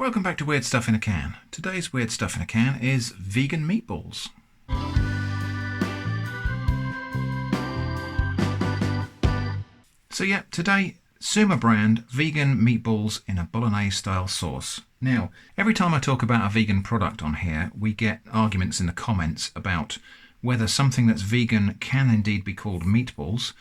Welcome back to Weird Stuff in a Can. Today's Weird Stuff in a Can is vegan meatballs. So yeah, today, Suma brand vegan meatballs in a bolognese style sauce. Now, every time I talk about a vegan product on here, we get arguments in the comments about whether something that's vegan can indeed be called meatballs.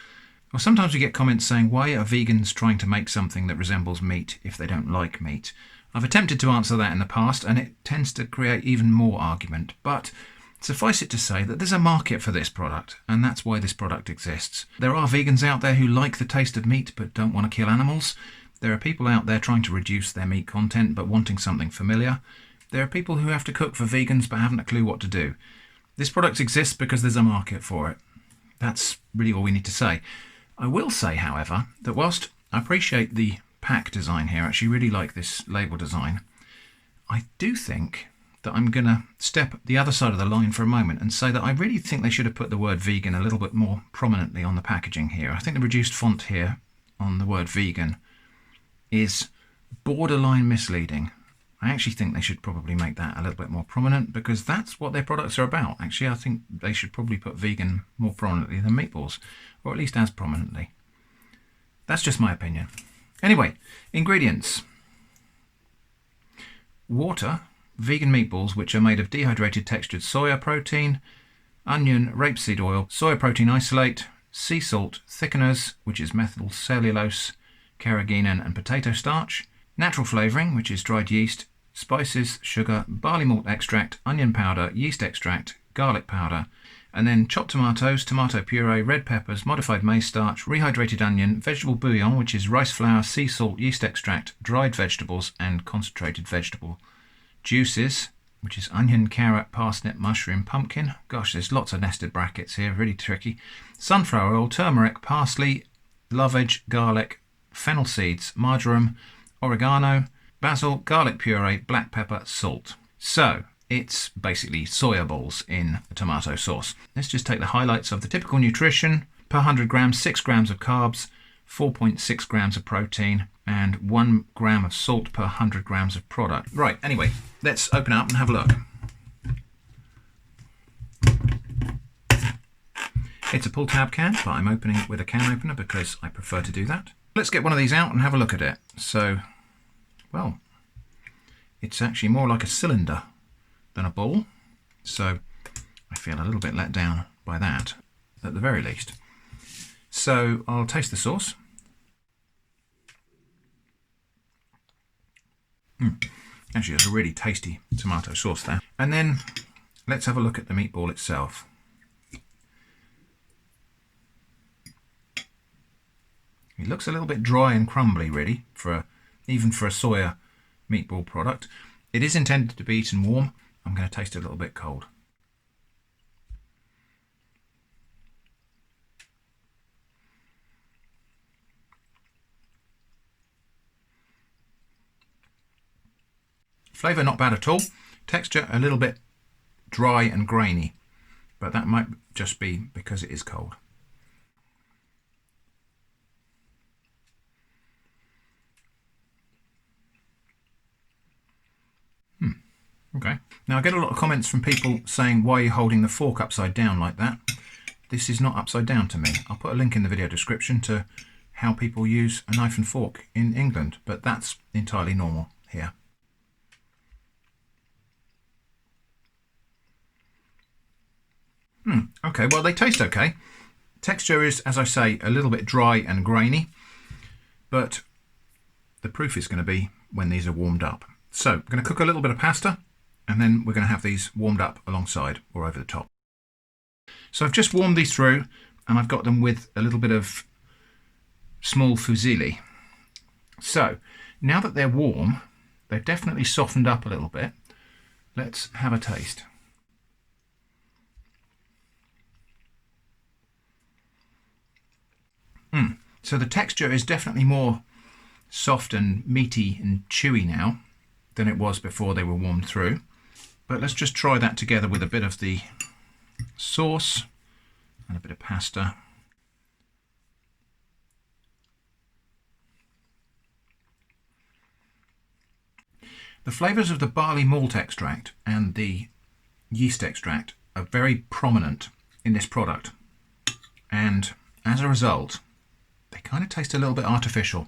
Or sometimes we get comments saying, why are vegans trying to make something that resembles meat if they don't like meat? I've attempted to answer that in the past, and it tends to create even more argument. But suffice it to say that there's a market for this product, and that's why this product exists. There are vegans out there who like the taste of meat but don't want to kill animals. There are people out there trying to reduce their meat content but wanting something familiar. There are people who have to cook for vegans but haven't a clue what to do. This product exists because there's a market for it. That's really all we need to say. I will say, however, that whilst I appreciate the pack design here, I actually really like this label design, I do think that I'm going to step the other side of the line for a moment and say that I really think they should have put the word vegan a little bit more prominently on the packaging here. I think the reduced font here on the word vegan is borderline misleading. I actually think they should probably make that a little bit more prominent because that's what their products are about. Actually, I think they should probably put vegan more prominently than meatballs, or at least as prominently. That's just my opinion. Anyway, ingredients. Water, vegan meatballs which are made of dehydrated textured soya protein, onion, rapeseed oil, soya protein isolate, sea salt, thickeners, which is methyl cellulose, carrageenan and potato starch, natural flavouring, which is dried yeast, spices, sugar, barley malt extract, onion powder, yeast extract, garlic powder, and then chopped tomatoes, tomato puree, red peppers, modified maize starch, rehydrated onion, vegetable bouillon, which is rice flour, sea salt, yeast extract, dried vegetables, and concentrated vegetable juices, which is onion, carrot, parsnip, mushroom, pumpkin. Gosh, there's lots of nested brackets here, really tricky. Sunflower oil, turmeric, parsley, lovage, garlic, fennel seeds, marjoram, oregano, basil, garlic puree, black pepper, salt. So it's basically soya balls in a tomato sauce. Let's just take the highlights of the typical nutrition. Per 100 grams, 6 grams of carbs, 4.6 grams of protein, and 1 gram of salt per 100 grams of product. Right, anyway, let's open up and have a look. It's a pull tab can, but I'm opening it with a can opener because I prefer to do that. Let's get one of these out and have a look at it. So, well, it's actually more like a cylinder than a ball, so I feel a little bit let down by that, at the very least. So I'll taste the sauce. Actually, there's a really tasty tomato sauce there. And then let's have a look at the meatball itself. It looks a little bit dry and crumbly, really, even for a soya meatball product. It is intended to be eaten warm. I'm going to taste it a little bit cold. Flavour not bad at all. Texture a little bit dry and grainy, but that might just be because it is cold. Okay. Now I get a lot of comments from people saying, why are you holding the fork upside down like that? This is not upside down to me. I'll put a link in the video description to how people use a knife and fork in England, but that's entirely normal here. Okay, well they taste okay. Texture is, as I say, a little bit dry and grainy, but the proof is going to be when these are warmed up. So I'm going to cook a little bit of pasta, and then we're going to have these warmed up alongside or over the top. So I've just warmed these through, and I've got them with a little bit of small fusilli. So now that they're warm, they've definitely softened up a little bit. Let's have a taste. So the texture is definitely more soft and meaty and chewy now than it was before they were warmed through. But let's just try that together with a bit of the sauce and a bit of pasta. The flavours of the barley malt extract and the yeast extract are very prominent in this product, and as a result they kind of taste a little bit artificial.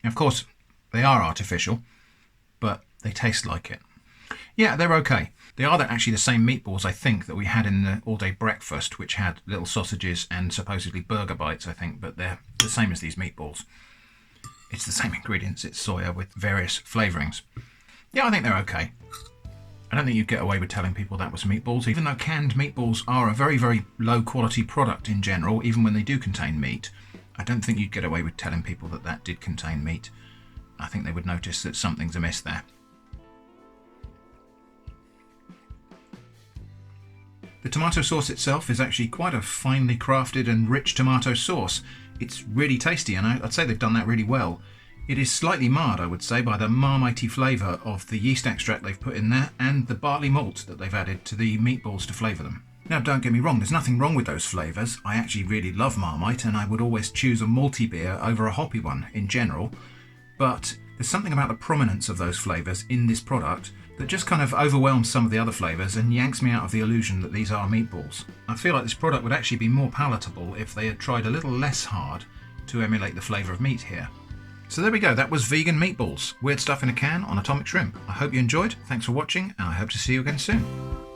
Of course they are artificial, but they taste like it. Yeah, they're okay. They are actually the same meatballs, I think, that we had in the all-day breakfast, which had little sausages and supposedly burger bites, I think, but they're the same as these meatballs. It's the same ingredients, it's soya with various flavourings. Yeah, I think they're okay. I don't think you'd get away with telling people that was meatballs, even though canned meatballs are a very, very low quality product in general, even when they do contain meat. I don't think you'd get away with telling people that that did contain meat. I think they would notice that something's amiss there. The tomato sauce itself is actually quite a finely crafted and rich tomato sauce. It's really tasty, and I'd say they've done that really well. It is slightly marred, I would say, by the marmitey flavour of the yeast extract they've put in there and the barley malt that they've added to the meatballs to flavour them. Now, don't get me wrong, there's nothing wrong with those flavours. I actually really love Marmite, and I would always choose a malty beer over a hoppy one in general. But there's something about the prominence of those flavours in this product that just kind of overwhelms some of the other flavours and yanks me out of the illusion that these are meatballs. I feel like this product would actually be more palatable if they had tried a little less hard to emulate the flavour of meat here. So there we go, that was vegan meatballs. Weird stuff in a can on atomic shrimp. I hope you enjoyed, thanks for watching, and I hope to see you again soon.